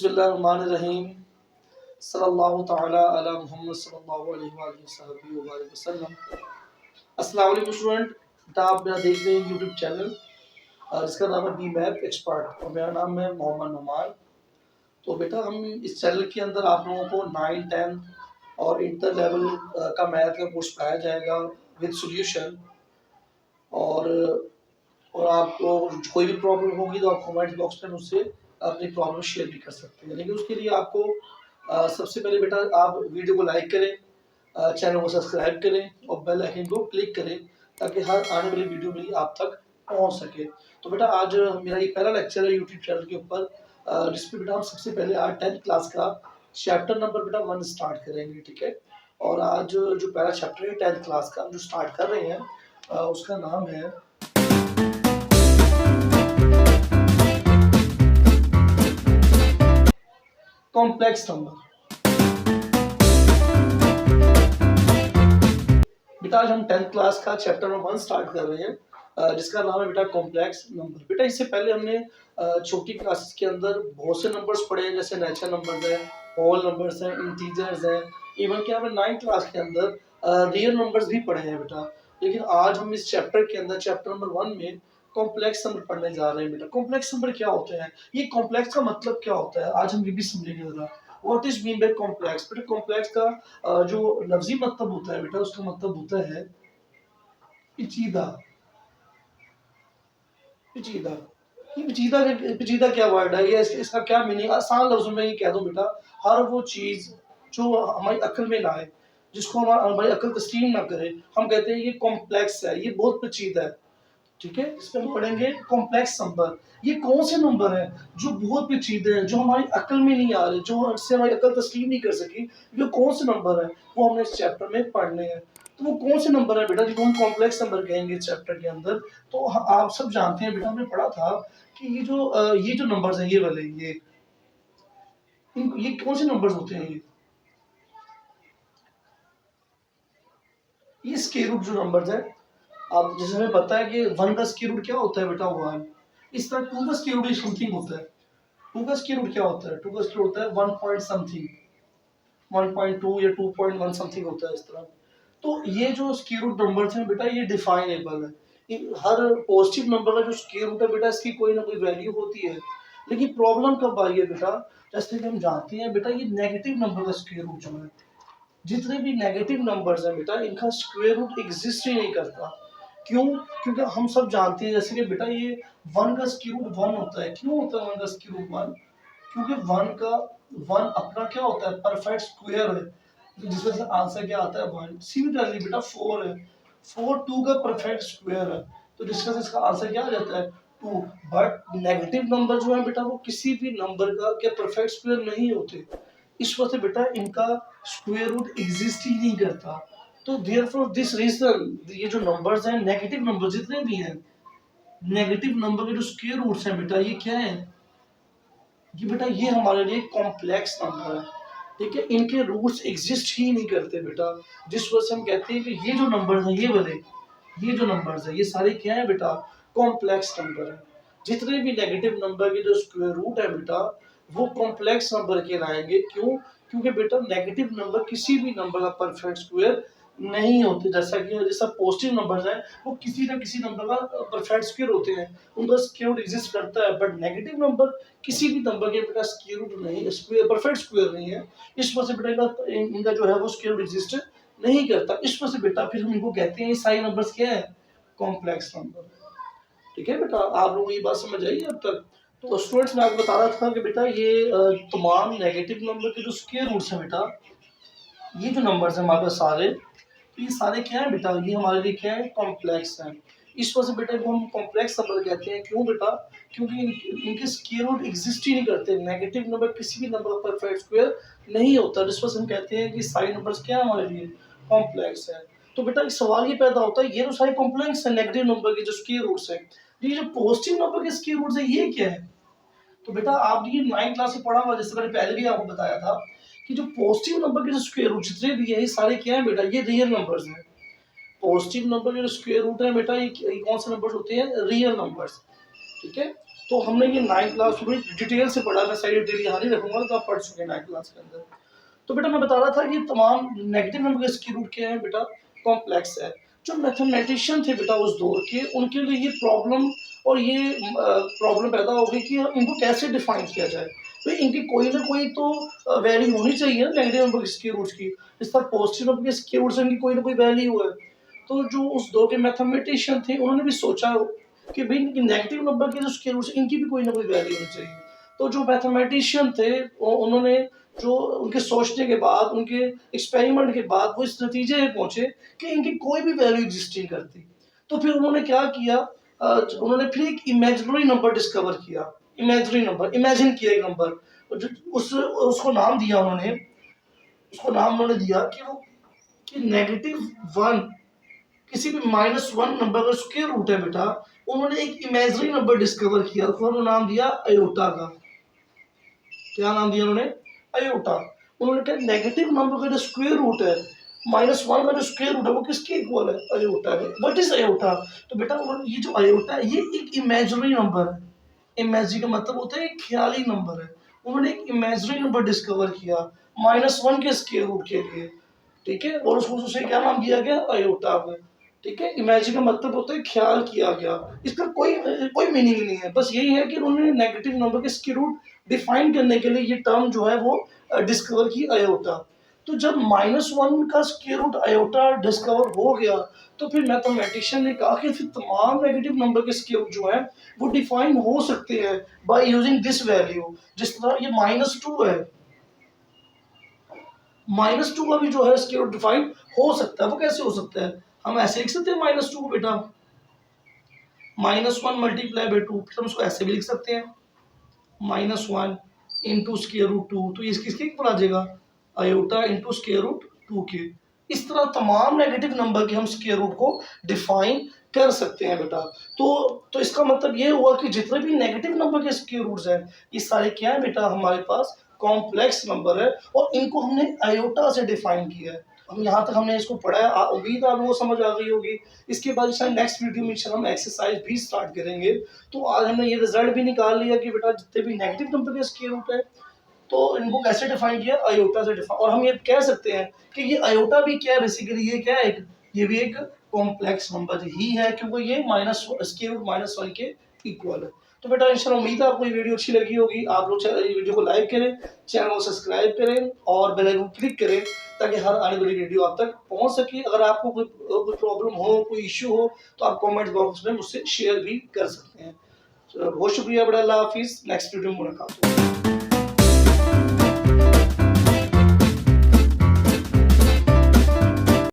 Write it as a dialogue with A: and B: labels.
A: बिस्मिल्लाहिर्रहमानिर्रहीम सल्लल्लाहु तआला अला मुहम्मद सल्लल्लाहु अलैहि वसल्लम। अस्सलाम वालेकुम स्टूडेंट। बेटा आप मेरा देख रहे हैं यूट्यूब चैनल, इसका नाम है बी मैथ एक्सपर्ट और मेरा नाम है मोहम्मद नुमान। तो बेटा हम इस चैनल के अंदर आप लोगों को 9, 10 और इंटर लेवल का मैथ का कोर्स पढ़ाया जाएगा विद सॉल्यूशन। और आपको कोई भी प्रॉब्लम होगी तो आप कमेंट बॉक्स में मुझसे अपनी प्रॉब्लम शेयर भी कर सकते हैं। लेकिन उसके लिए आपको सबसे पहले बेटा आप वीडियो को लाइक करें, चैनल को सब्सक्राइब करें और बेल आइकन को क्लिक करें ताकि हर आने वाली वीडियो मेरी आप तक पहुंच सके। तो बेटा आज मेरा ये पहला लेक्चर है यूट्यूब चैनल के ऊपर, जिसपे बेटा हम सबसे पहले आज 10th क्लास का चैप्टर नंबर बेटा 1 स्टार्ट करेंगे, ठीक है। और आज जो पहला चैप्टर है 10th क्लास का जो स्टार्ट कर रहे हैं उसका नाम है कॉम्प्लेक्स नंबर। बेटा आज हम 10th क्लास का चैप्टर नंबर 1 स्टार्ट कर रहे हैं, जिसका नाम है बेटा कॉम्प्लेक्स नंबर। बेटा इससे पहले हमने छोटी क्लासेस के अंदर बहुत से नंबर्स पढ़े हैं, जैसे नेचुरल नंबर्स हैं, होल नंबर्स हैं, इंटीजर्स हैं, इवन कि हमने 9th क्लास के अंदर रियल नंबर्स भी पढ़े हैं बेटा। लेकिन आज हम इस चैप्टर के अंदर चैप्टर नंबर 1 में कॉम्प्लेक्स नंबर पढ़ने जा रहे हैं बेटा। कॉम्प्लेक्स नंबर क्या होते हैं, ये कॉम्प्लेक्स का मतलब क्या होता है, आज हम ये भी समझेंगे जरा। What is mean by complex. बेटा कॉम्प्लेक्स का जो लफ्जी मतलब होता है बेटा, उसका मतलब होता है पेचीदा। पेचीदा, ये पेचीदा क्या वर्ड है, ये इसका क्या मीनिंग, आसान लफ्जों में ये कह दो बेटा, हर वो चीज जो हमारी अक्ल में ना आए, जिसको हमारी अक्ल तस्लीम ना करे, हम कहते हैं ये कॉम्प्लेक्स है, ये बहुत पेचीदा है, ठीक है। इसमें हम पढ़ेंगे कॉम्प्लेक्स नंबर। ये कौन से नंबर हैं जो बहुत पेचीदे हैं, जो हमारी अक्ल में नहीं आ रहे, जो इससे हमारी अक्ल तस्लीम नहीं कर सकी, ये कौन से नंबर हैं वो हमने इस चैप्टर में पढ़ने हैं। तो वो कौन से नंबर है बेटा जिनको हम कॉम्प्लेक्स नंबर कहेंगे इस चैप्टर के अंदर। तो आप सब जानते हैं बेटा, हमने पढ़ा था कि ये जो नंबर्स हैं, ये वाले ये कौन से नंबर्स होते हैं, ये स्क्वायर रूट जो नंबर्स है। आप जैसे हमें पता है कि 1 का स्क्वायर रूट क्या होता है बेटा 1। इस तरह 2 का स्क्वायर रूट समथिंग होता है। 2 का स्क्वायर रूट क्या होता है, 2 का स्क्वायर होता है 1 पॉइंट समथिंग, 1.2 या 2.1 समथिंग होता है इस तरह। तो ये जो स्क्वायर रूट नंबर्स हैं बेटा, ये डिफाइनेबल है। हर पॉजिटिव नंबर का जो स्क्वायर रूट है बेटा, इसकी कोई ना कोई वैल्यू होती है। लेकिन प्रॉब्लम कब आई है बेटा, जैसे कि हम जानते हैं बेटा, ये नेगेटिव नंबर का स्क्वायर रूट जो है, जितने भी नेगेटिव नंबर्स हैं बेटा, इनका स्क्वायर रूट एग्जिस्ट ही नहीं करता। क्यों? क्योंकि हम सब जानते हैं जैसे कि बेटा ये 1 का स्क्वायर रूट 1 होता है। क्यों होता है 1 का स्क्वायर रूट 1? क्योंकि 1 अपना क्या होता है, परफेक्ट स्क्वायर है, जिसमें से आंसर क्या आता है 1। सिमिलरली बेटा 4 है, 4 2 का परफेक्ट स्क्वायर है, तो जिसका से इसका आंसर क्या आ जाता है 2। बट नेगेटिव नंबर जो है बेटा, वो किसी भी नंबर का क्या परफेक्ट स्क्वायर नहीं होते। इस वजह से बेटा इनका स्क्वायर रूट एग्जिस्ट ही नहीं करता। तो देयरफॉर दिस रीजन ये जो नंबर्स हैं, नेगेटिव नंबर जितने भी हैं, नेगेटिव नंबर के जो स्क्वायर रूट्स हैं बेटा, ये क्या है, ये बेटा ये हमारे लिए कॉम्प्लेक्स नंबर है, ठीक है। इनके रूट्स एग्जिस्ट ही नहीं करते बेटा, जिस वजह से हम कहते हैं कि ये जो नंबर्स हैं, ये वाले ये जो नंबर्स हैं, ये सारे क्या है बेटा, कॉम्प्लेक्स नंबर है। जितने भी नेगेटिव नंबर के जो स्क्वायर रूट है बेटा, वो कॉम्प्लेक्स नंबर कहलाएंगे। क्यों? क्योंकि बेटा नेगेटिव नंबर किसी भी नंबर का परफेक्ट स्क्वायर नहीं होते। जैसा पॉजिटिव नंबर्स हैं, वो किसी ना किसी नंबर का परफेक्ट स्क्वायर होते हैं, उनका स्क्वायर रूट एग्जिस्ट करता है। बट नेगेटिव नंबर किसी भी नंबर के बेटा स्क्वायर रूट नहीं, स्क्वायर परफेक्ट स्क्वायर नहीं है। इस वजह से बेटा इनका जो है वो स्क्वायर रूट एग्जिस्ट नहीं करता। इस वजह से बेटा फिर हम इनको कहते हैं, ये सारे नंबर्स क्या है, कॉम्प्लेक्स नंबर, ठीक है बेटा। आप लोगों को ये बात समझ आई अब तक। तो स्टूडेंट्स मैं आपको बता रहा था कि बेटा ये तमाम नेगेटिव नंबर के जो स्क्वायर रूट्स हैं बेटा, ये जो नंबर्स हैं हमारे पास सारे, तो ये सारे क्या है बेटा, ये हमारे लिए क्या है, कॉम्प्लेक्स हैं। इस वजह से बेटा इनको हम कॉम्प्लेक्स नंबर कहते हैं। क्यों बेटा? क्योंकि इनके स्क्वायर रूट एग्जिस्ट ही नहीं करते। नेगेटिव नंबर किसी भी नंबर का परफेक्ट स्क्वायर नहीं होता, जिस वजह से हम कहते हैं कि सारे नंबर्स क्या है, हमारे लिए कॉम्प्लेक्स है। तो बेटा एक सवाल ये पैदा होता है, ये तो सारे कॉम्प्लेक्स है नेगेटिव नंबर के जो स्क्वायर रूट्स हैं, ये जो पॉजिटिव नंबर के स्क्वायर रूट्स है, ये क्या है? तो बेटा आपने ये 9th क्लास में पढ़ा हुआ, जैसे मैंने पहले भी आपको बताया था कि जो पॉजिटिव नंबर के जो स्क्वायर रूट जितने भी है, ये सारे क्या है बेटा, ये रियल नंबर्स हैं। पॉजिटिव नंबर के जो स्क्वायर रूट है बेटा, ये कौन से नंबर्स होते हैं, रियल नंबर्स, ठीक है। तो हमने ये 9th क्लास पूरी डिटेल से पढ़ा, मैं सारी डिटेल यहाँ नहीं रखूँगा, तो आप पढ़ चुके हैं 9th क्लास के अंदर। तो बेटा मैं बता रहा था ये तमाम नेगेटिव नंबर के स्क्वायर रूट क्या है बेटा, कॉम्प्लेक्स है। जो मैथमेटिशियन थे बेटा उस दौर के, उनके लिए ये प्रॉब्लम और ये प्रॉब्लम पैदा हो गई कि इनको कैसे डिफाइन किया जाए। तो इनकी कोई ना कोई तो वैल्यू होनी चाहिए नेगेटिव नंबर के स्क्वायर रूट्स की। इस तरह पॉजिटिव नंबर के स्क्वायर रूट्स इनकी कोई ना कोई वैल्यू है। तो जो उस दौर के मैथमेटिशियन थे उन्होंने भी सोचा कि भाई नेगेटिव नंबर के जो स्क्वायर रूट्स इनकी भी कोई ना कोई वैल्यू होनी चाहिए। तो जो मैथमेटिशियन थे उन्होंने जो उनके सोचने के बाद, उनके एक्सपेरिमेंट के बाद वो इस नतीजे में पहुंचे कि इनकी कोई भी वैल्यू एग्जिस्ट नहीं करती। तो फिर उन्होंने क्या किया, उन्होंने फिर एक इमेजिनरी नंबर डिस्कवर किया। इमेजिनरी नंबर, इमेजिन किया एक नंबर, उसको नाम दिया उन्होंने, उसको नाम उन्होंने दिया कि वो कि -1 किसी भी -1 नंबर का स्क्वायर रूट है बेटा। उन्होंने एक इमेजिनरी नंबर डिस्कवर किया, उसको उन्होंने नाम दिया अयोटा का। क्या नाम दिया उन्होंने? अयोटा। उन्होंने कहा नेगेटिव नंबर का जो स्क्वायर रूट है, -1 का जो स्क्वायर रूट है वो किसके इक्वल है? अयोटा है। What is iota? तो बेटा ये जो अयोटा है ये एक इमेजिनरी नंबर है। इमेजिनरी का मतलब होता है एक ख्याली नंबर है। उन्होंने एक इमेजिनरी नंबर डिस्कवर किया -1 के स्क्वायर रूट के लिए, ठीक है, और उसको उसे क्या नाम दिया गया? अयोटा में। ठीक है, इमेजिन का मतलब होता है ख्याल किया गया। इसका कोई कोई मीनिंग नहीं है, बस यही है कि उन्होंने नेगेटिव नंबर के स्क्वायर रूट डिफाइन करने के लिए ये टर्म जो है वो डिस्कवर की अयोटा। तो जब -1 का स्क्वायर रूट अयोटा डिस्कवर हो गया तो फिर मैथमेटिशियन ने कहा कि फिर तमाम नेगेटिव नंबर के स्क्वायर रूट जो है वो डिफाइन हो सकते हैं बाय यूजिंग दिस वैल्यू। जिस तरह ये -2 है, -2 का भी जो है स्क्वायर रूट डिफाइन हो सकता है। वो कैसे हो सकता है? हम ऐसे लिख सकते हैं -2 बेटा, -1 मल्टीप्लाई बाई 2, फिर हम उसको ऐसे भी लिख सकते हैं -1 इंटू स्क्वायर रूट 2। तो ये किसके इक्वल आ जाएगा? अयोटा इंटू स्क्वायर रूट 2 के। इस तरह तमाम नेगेटिव नंबर के हम स्क्वायर रूट को डिफाइन कर सकते हैं बेटा। तो इसका मतलब ये हुआ कि जितने भी नेगेटिव नंबर के स्क्वायर रूट्स हैं ये सारे क्या है बेटा, हमारे पास कॉम्प्लेक्स नंबर है और इनको हमने अयोटा से डिफाइन किया है। हम यहाँ तक हमने इसको पढ़ा है, उम्मीद आप लोगों को समझ आ गई होगी। इसके बाद शायद नेक्स्ट वीडियो में हम एक्सरसाइज भी स्टार्ट करेंगे। तो आज हमने ये रिजल्ट भी निकाल लिया कि बेटा जितने भी नेगेटिव नंबर के स्क्वायर रूट है तो इनको कैसे डिफाइन किया? अयोटा से डिफाइन। और हम ये कह सकते हैं कि ये अयोटा भी क्या है, बेसिकली ये क्या है, ये भी एक कॉम्प्लेक्स नंबर ही है क्योंकि ये स्क्वायर रूट -1 के इक्वल है। तो बेटा इंशाल्लाह उम्मीद है आपको ये वीडियो अच्छी लगी होगी। आप लोग ये वीडियो को लाइक करें, चैनल को सब्सक्राइब करें और बेल आइकन क्लिक करें ताकि हर आने वाली वीडियो आप तक पहुंच सके। अगर आपको कोई प्रॉब्लम हो, कोई इश्यू हो तो आप कमेंट बॉक्स में मुझसे शेयर भी कर सकते हैं। बहुत शुक्रिया बेटा, अल्लाह हाफिज़। नेक्स्ट वीडियो में मुलाकात होगी।